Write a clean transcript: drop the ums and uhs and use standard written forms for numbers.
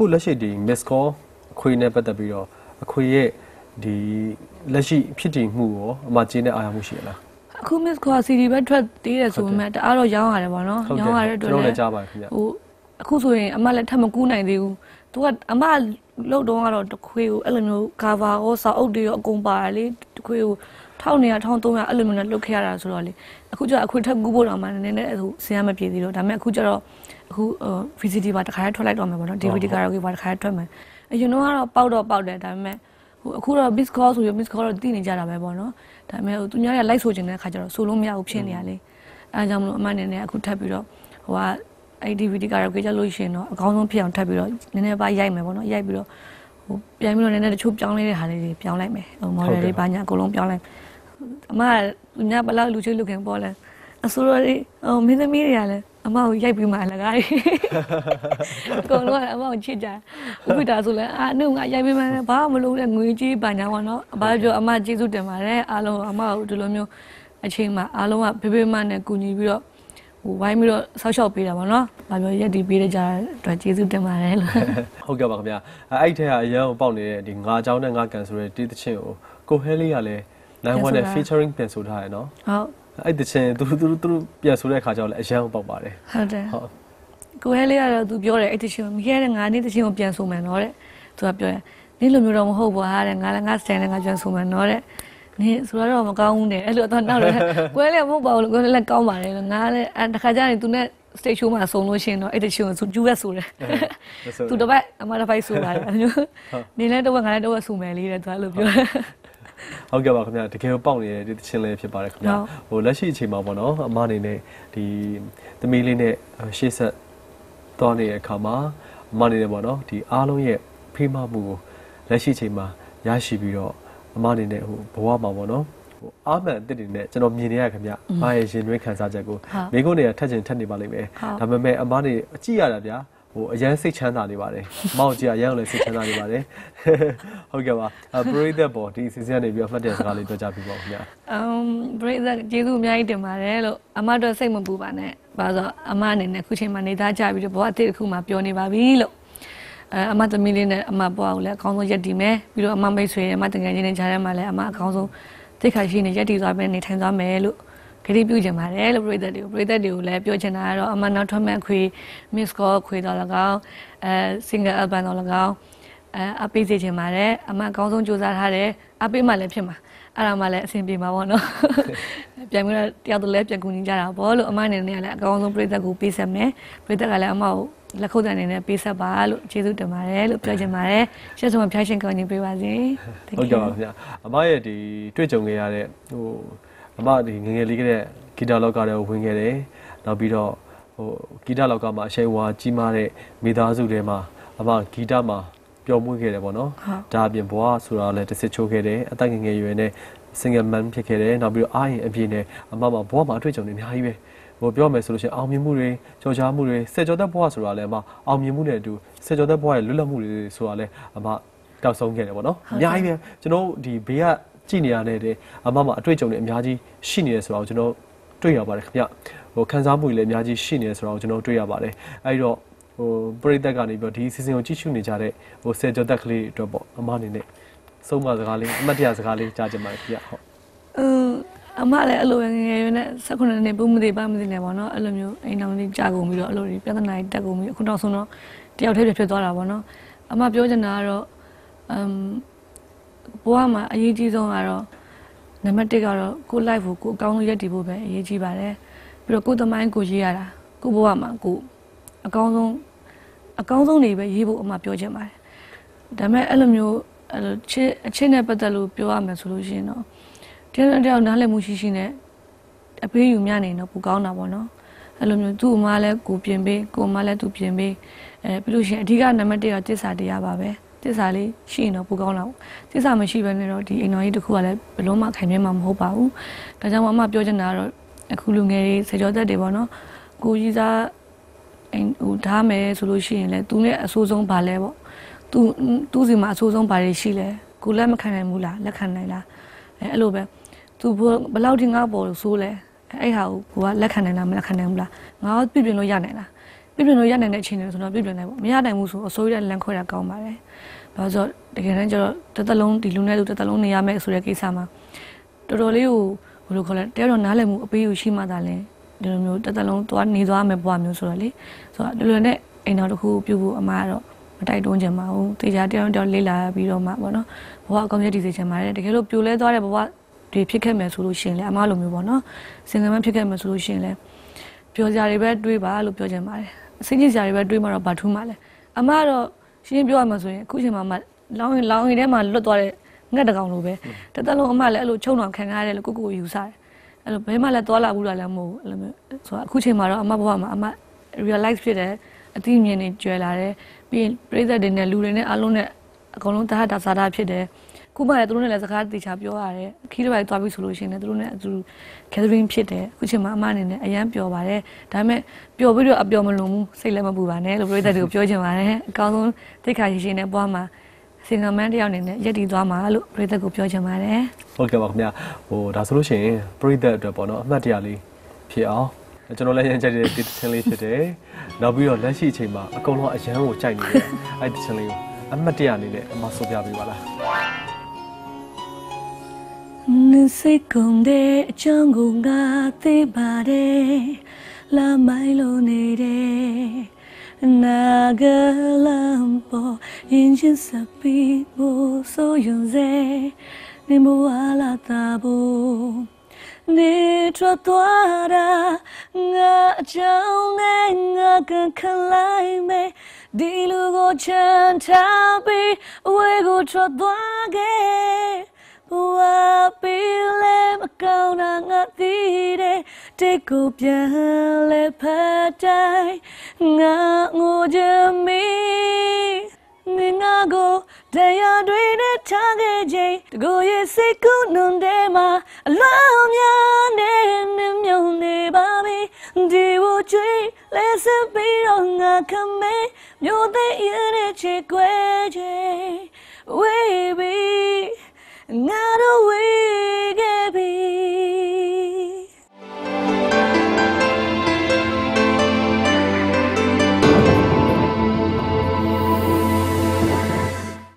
အခုလက်ရှိဒီ miss call အခွေနဲ့ပတ်သက်ပြီးတော့အခွေရဲ့ဒီလက်ရှိဖြစ်တည်မှုရောအမကျေးနဲ့အားရမှုရှိရလားအခု miss call CD ပဲထွက်သေးတယ်ဆိုပေမဲ့တအားတော့ရောင်းရတယ်ပေါ့နော်ရောင်းရတဲ့အတွက်လည်းကြားပါခင်ဗျအခုဆိုရင်အမလည်းထပ်မကူးနိုင်သေးဘူးသူကအမလောက်တော့ကတော့တခွေကိုအဲ့လိုမျိုး cover ရောစာအုပ်တွေရောအကုန်ပါတယ်လေတခွေကို1200 1300အဲ့လိုမျိုးနဲ့လုတ်ခဲ့ရတာဆိုတော့လေအခုကျအခွေထပ်ကူးဖို့တော့မှနည်းနည်းအဲ့လိုစဉ်းရမပြေသေးတော့ဒါပေမဲ့အခုကျတော့အခု VCD ပါတစ်ခါထွက်လိုက်တော့မယ်ပေါ့နော် DVD ကတော့ပါတစ်ခါထွက်မယ်အရင်တော့ပေါက်တယ်ဒါပေမဲ့အခုတော့ miss call ဆိုရ miss call တော့တည်နေကြတာပဲပေါ့နော်ဒါပေမဲ့သူများတွေက like ဆိုချင်တဲ့အခါကျတော့ဆိုလို့မရဘူးဖြစ်နေရလေအဲဒါကြောင့်မလို့အမအနေနဲ့အခုထပ်ပြီးတော့အဲ့ DVD ကတော့ကြလို့ရှိရင်တော့အကောင်းဆုံးဖြစ်အောင်ထပ်ပြီးတော့နည်းနည်းပါရိုက်မယ်ပေါ့နော်ရိုက်ပြီးတော့ပြန်ပြီးတော့နည်းနည်းတချို့ပြောင်းလဲတဲ့ဟာလေးတွေပြောင်းလိုက်မယ်model လေးဘာညာအကုန်လုံးပြောင်းလိုက်အမသူများဘလောက်လူချင်းလူခင်ပေါ်လဲအစိုးရလေးမင်းသမီးတွေကလည်းအမကိုရိုက်ပြီးမှလကားကြီးအကုန်လုံးကအမကိုချစ်ကြဥပိ္ပဒါဆိုလဲနှုတ်ငါရိုက်ပြီးမှဘာမှမလုပ်တဲ့ငွေကြီးဘာညာပေါ့နော်ဘာပြောအမကျေးဇူးတင်ပါတယ်အားလုံးအမကိုဒီလိုမျိုးအချိန်မှာအားလုံးကဖေးဖေးမနဲ့ကူညီပြီးတော့ဝိုင်းပြီးတော့ဆောက်ရှောက်ပေးတာပေါ့နော်ဘာပြောရက်တီပေးတဲ့ကြတော့ကျေးဇူးတင်ပါတယ်လို့ဟုတ်ကဲ့ပါခင်ဗျာအဲ့ထဲကအရန်ပေါက်နေတဲ့ဒီငါเจ้าနဲ့ငါကန်ဆိုတဲ့တီးသချင်းကိုဟဲလေးကလည်း9-1နဲ့ featuring ပြန်ဆိုထားတယ်နော်ဟုတ်အဲ့တချင်းသူပြန်ဆိုတဲ့အခါကျတော့လည်းအရန်ပေါက်ပါတယ်ဟုတ်တယ်ဟုတ်ကိုဟဲလေးကတော့သူပြောတယ်အဲ့တချင်းမိခဲ့တဲ့ငါနေ့တချင်းကိုပြန်ဆိုမယ်နော်တဲ့သူကပြောတယ်နေ့လိုမျိုးတော့မဟုတ်ပါဟာတဲ့ငါလည်းငါစတိုင်နဲ့ငါပြန်ဆိုမယ်နော်တဲ့နင်ဆိုတော့မကောင်းဘူးတဲ့အဲ့လိုတော့နောက်လည်းကွဲလည်းမဟုတ်ပါဘူးလို့ကိုလည်းကောင်းပါတယ်လို့ငါလည်းတခါကျရင်သူနဲ့ stage show မှာဆုံလို့ရှိရင်တော့အဲ့တချင်းကိုကျူးရက်ဆိုတယ်သူတစ်ပတ်အမတစ်ပတ်ဆိုပါတယ်အဲ့လိုနင်လည်းတစ်ပတ်ငါလည်းတစ်ပတ်ဆိုမယ်လေးတဲ့သူအဲ့လိုပြောဟုတ်ကဲ့ပါခင်ဗျာတကယ်ပေါက်နေတဲ့ဒီသချင်းလေးဖြစ်ပါတယ်ခင်ဗျာလက်ရှိအချိန်မှာပေါ့နော်အမအနေနဲ့ဒီသမီးလေးနဲ့ရှေ့ဆက်သွားနေတဲ့အခါမှာအမအနေနဲ့ပေါ့နော်ဒီအားလုံးရဲ့ဖိမမှုကိုလက်ရှိအချိန်မှာရရှိပြီးတော့အမအနေနဲ့ဘဝမှာပေါ့နော်အားမှန်အစ်တွေနဲ့ကျွန်တော်မြင်နေရခင်ဗျအမရဲ့ရင်တွင်းခံစားချက်ကိုမိကုန်းတွေကထက်နေပါလိမ့်မယ်ဒါပေမဲ့အမနေအကြည့်ရတာဗျာအရန်စိတ်ချမ်းသာနေပါတယ်။မောင်ကြီးအရန်လည်းစိတ်ချမ်းသာနေပါတယ်။ဟုတ်ကဲ့ပါ။ပရိသတ်ပေါ်ဒီစီစဉ်ကနေပြီးတော့မှတ်တဲ့စကားလေးပြောကြပြပါဦးခင်ဗျာ။ပရိသတ်ကျေးဇူးအများကြီးတင်ပါတယ်လို့အမတို့စိတ်မပူပါနဲ့။ဘာလို့အမအနေနဲ့ခုချိန်မှာနေသားကြပြီးတော့ဘဝအသစ်တစ်ခုမှပြောနေပါပြီလို့အမသမီးလေးနဲ့အမဘဝကိုလည်းအကောင်းဆုံးရက်တည်မယ်ပြီးတော့အမမိတ်ဆွေနဲ့အမတငယ်ချင်းနဲ့ကြားထဲမှာလည်းအမအကောင်းဆုံးသိခါရှိနေရက်တည်သွားမယ်နေထိုင်သွားမယ်လို့ခရီးပြုကျင်ပါတယ်လို့ပရိသတ်တွေကိုလည်းပြောချင်တာကတော့အမနောက်ထွက်မဲ့ခွေ miss call ခွေတော်၎င်းsingle album တော်၎င်းအပေးစေချင်ပါတယ်အမအကောင်းဆုံးကြိုးစားထားတယ်အပေးမှလည်းဖြစ်မှာအဲ့ဒါမှလည်းအဆင်ပြေမှာပေါ့နော်ပြန်ပြီးတော့တရားသူလည်းပြန်ကူညီကြတာပေါ့လို့အမအနေနဲ့လည်းအကောင်းဆုံးပရိသတ်ကိုပေးဆက်မယ်ပရိသတ်ကလည်းအမကိုလက်ခုပ်တန်အနေနဲ့ပေးဆက်ပါလို့ကျေးဇူးတင်ပါတယ်လို့ပြောချင်ပါတယ်ရှေ့ဆုံးဖျားရှင်ကောင်းကြီးပေးပါစေဟုတ်ကဲ့ပါခင်ဗျာအမရဲ့ဒီတွေ့ကြုံခဲ့ရတဲ့အမဒီငငယ်လေးကတဲ့ဂီတလောကထဲကိုဝင်ခဲ့တယ်နောက်ပြီးတော့ဂီတလောကမှာအရှိန်အဝါကြီးမားတဲ့မိသားစုတွေမှာအမဂီတမှာပျော်မွေ့ခဲ့တယ်ပေါ့နော်ဒါအပြင်ဘွားဆိုတာလည်းတစ်စစ်ချိုးခဲ့တယ်အသက်ငယ်ရွယ်နဲ့ single man ဖြစ်ခဲ့တယ်နောက်ပြီးတော့အားရင်အပြည့်နဲ့အမဘွားမှာအတွေ့အကြုံတွေအများကြီးပဲပြောမယ်ဆိုလို့ရှိရင်အောင်မြင်မှုတွေကြော်ကြားမှုတွေဆက်ကြော်သက်ဘွားဆိုတာလည်းအမအောင်မြင်မှုနဲ့အတူဆက်ကြော်သက်ဘွားရဲ့လွတ်လပ်မှုတွေဆိုတာလည်းအမတောက်ဆုံးခဲ့တယ်ပေါ့နော်အများကြီးပဲကျွန်တော်ဒီဘေးကကြည့်နေရတဲ့အမမှာအတွေ့အကြုံတွေအများကြီးရှိနေတယ်ဆိုတော့ကျွန်တော်တွေ့ရပါတယ်ခင်ဗျခံစားမှုတွေလည်းအများကြီးရှိနေတယ်ဆိုတော့ကျွန်တော်တွေ့ရပါတယ်အဲဒီတော့ပရိသတ်ကနေပြီးတော့ဒီစီစဉ်ကိုကြည့်ရှုနေကြတဲ့ဆယ်ကျော်သက်ကလေးအတွက်ပေါ့အမအနေနဲ့ဆုံးမစကားလေးအမတ်တရားစကားလေးကြားချင်ပါတယ်ခင်ဗျဟုတ်အမလည်းအဲ့လိုငယ်ရွယ်နဲ့18နှစ်ပုံမသေးပါမသေးနဲ့ပေါ့နော်အဲ့လိုမျိုးအိမ်တော်လေးကြာကုန်ပြီးတော့အဲ့လိုပြဿနာတွေတက်ကုန်ပြီးအခုနောက်ဆုံးတော့တယောက်တည်းဖြစ်သွားတာပေါ့နော်အမပြောချင်တာကတော့ဘဝမှာအရေးကြီးဆုံးကတော့နံပါတ်1ကတော့ကို life ကိုအကောင်းဆုံးရပ်တည်ဖို့ပဲအရေးကြီးပါတယ်ပြီးတော့ကိုသမိုင်းကိုရေးရတာကိုဘဝမှာကိုအကောင်းဆုံးနေပဲရေးဖို့အမပြောချင်ပါတယ်ဒါပေမဲ့အဲ့လိုမျိုးအဲ့လိုအချင်းနဲ့ပတ်သက်လို့ပြောရမယ်ဆိုလို့ရှိရင်တော့တယောက်နားလည်မှုရှိနဲ့အပေးယူမြနေတော့ပိုကောင်းတာပေါ့နော်အဲ့လိုမျိုးသူ့အမလည်းကိုပြင်ပေးကိုအမလည်းသူပြင်ပေးပြီးလို့ရှိရင်အဓိကနံပါတ်1ကတစ္ဆာတရားပါပဲတစ္ဆာလေးရှိရင်တော့ပိုကောင်းလာဘူးတစ္ဆာမရှိဘဲနဲ့တော့ဒီအိမ်တော်ကြီးတစ်ခုကလည်းဘယ်လုံးမှခိုင်မြဲမှာမဟုတ်ပါဘူးဒါကြောင့်အမပြောချင်တာကတော့အခုလူငယ်တွေဆယ်ကျော်သက်တွေပေါ့နော်ကိုကြီးစားထားမယ်ဆိုလို့ရှိရင်လည်းသူနဲ့အဆိုးဆုံးပါလဲပေါ့သူစီမှာအဆိုးဆုံးပါတွေရှိလဲကိုလက်မခံနိုင်ဘူးလားလက်ခံနိုင်လားအဲ့လိုပဲသူဘယ်လောက်ထိငါ့ပေါ်လို့ဆိုးလဲအဲ့ဟာကိုကလက်ခံနိုင်လားမလက်ခံနိုင်ဘူးလားငါပြပြင်လို့ရနိုင်လားပြ ပြည့်လို့ရနိုင်တဲ့အချိန်တွေဆိုတော့ပြည့်နေပေါ့မရနိုင်ဘူးဆိုအစိုးရလမ်းခွဲတာကောင်းပါတယ်ဘာလို့ဆိုတကယ်တမ်းကျတော့တစ်သက်လုံးဒီလူနဲ့သူတစ်သက်လုံးနေရမယ်ဆိုတဲ့ကိစ္စမှာတော်တော်လေးကိုဘယ်လိုခေါ်လဲတရားတော်နားလည်မှုအပေးယူရှိမှသာလဲဒီလိုမျိုးတစ်သက်လုံးသွားနေသွားမယ်ဘဝမျိုးဆိုတော့လေဆိုတော့ဒီလိုနဲ့အိမ်တော်တစ်ခုပြုဖို့အမားကတော့မတိုက်တွန်းချင်ပါဘူးတေချာတရားတော်လေးလာပြီးတော့မှပေါ့နော်ဘဝအကောင်းကြီးတည်စေချင်ပါတယ်တကယ်လို့ပြိုလဲသွားတဲ့ဘဝတွေဖြစ်ခဲ့မယ်ဆိုလို့ရှိရင်လေအမားလိုမျိုးပေါ့နော်စင်ကမဖြစ်ခဲ့မယ်ဆိုလို့ရှိရင်လေပြောစရာတွေပဲတွေးပါလို့ပြောချင်ပါတယ်အစိမ့်ကြီးစရာတွေပဲတွေးမှတော့ဘာထူးမှလဲအမားတော့ရှင်းပြောရမှာဆိုရင်အခုချိန်မှာလောင်းရင်ထဲမှာလွတ်သွားတဲ့ငှက်တကောင်လိုပဲတစ်သက်လုံးအမလည်းအဲ့လိုချုံတော်ခံရတယ်လို့ကိုယူစားတယ်အဲ့လိုဘဲမှလည်းသွားလာဘူးလားလည်းမဟုတ်ဘူးအဲ့လိုမျိုးဆိုတော့အခုချိန်မှာတော့အမဘဝမှာအမ realize ဖြစ်တယ်အသိဉာဏ်တွေကျွဲလာတယ်ပြီးရင်ပြည်သက်တွေနဲ့လူတွေနဲ့အားလုံးနဲ့အကုန်လုံးတဟတာစားတာဖြစ်တယ်ခုမှလည်းသူတို့နဲ့လည်းစကားတေချာပြောရတယ်ခီးတစ်ပိုက်သွားပြီဆိုလို့ရှိရင်လည်းသူတို့နဲ့အတူ gathering ဖြစ်တယ်အခုချိန်မှာအမအနေနဲ့အရန်ပျော်ပါတယ်ဒါပေမဲ့ပျော်ပြီးတော့အပျော်မလုံးဘူးစိတ်လည်းမပူပါနဲ့လို့ပြည်သက်တွေကိုပြောချင်ပါတယ်အကောင်းဆုံးသိခါရှိရှိနဲ့ပွားမှာစင်ကမန်းတယောက်အနေနဲ့ရက်တည်သွားမှာလို့ပြည်သက်ကိုပြောချင်ပါတယ်ဟုတ်ကဲ့ပါခင်ဗျာဒါဆိုလို့ရှိရင်ပြည်သက်အတွက်ပေါ့နော်အမှတ်တရလေးဖြစ်အောင်ကျွန်တော်လည်းရမ်းကြိုက်တဲ့ဒီချင်းလေးဖြစ်တယ်နောက်ပြီးတော့လက်ရှိအချိန်မှာအကုန်လုံးအရန်ကိုကြိုက်နေတဲ့အဲ့ဒီချင်းလေးကိုအမှတ်တရအနေနဲ့အမဆိုပြပေးပါလားစိတ်ကုန်တဲ့အကြောင်းကိုငါသိပါတယ်လာမိုင်းလို့နေတယ်နာဂလမ်ပေါ်ရင်ချင်းစပီမို့ဆိုယွန်စေနေမဝလာတာဘူးနေထွက်သွားတာငါအကြောင်းနဲ့ငါကန်ခလိုက်မယ်ဒီလူကိုချမ်းသာပြီးအဝေးကိုထွက်သွားခဲ့ဘဝပေးလဲမကောင်းတာငါသိတယ်တိတ်ကိုပြန်လဲဖတ်တိုင်းငါငိုချင်မီနေငါကိုတရားတွေနဲ့ထားခဲ့ခြင်းတကိုယ်ရဲ့စိတ်ကူးနုံတဲ့မှာအလောင်းများနဲ့မြုံနေပါပြီဒီဝချွေးလဲစပြီးတော့ငါခမဲမျိုးသိရတဲ့ချစ်ကွယ်ခြင်းဝေးပြီငါတို့ဝေးခဲ့ပြီ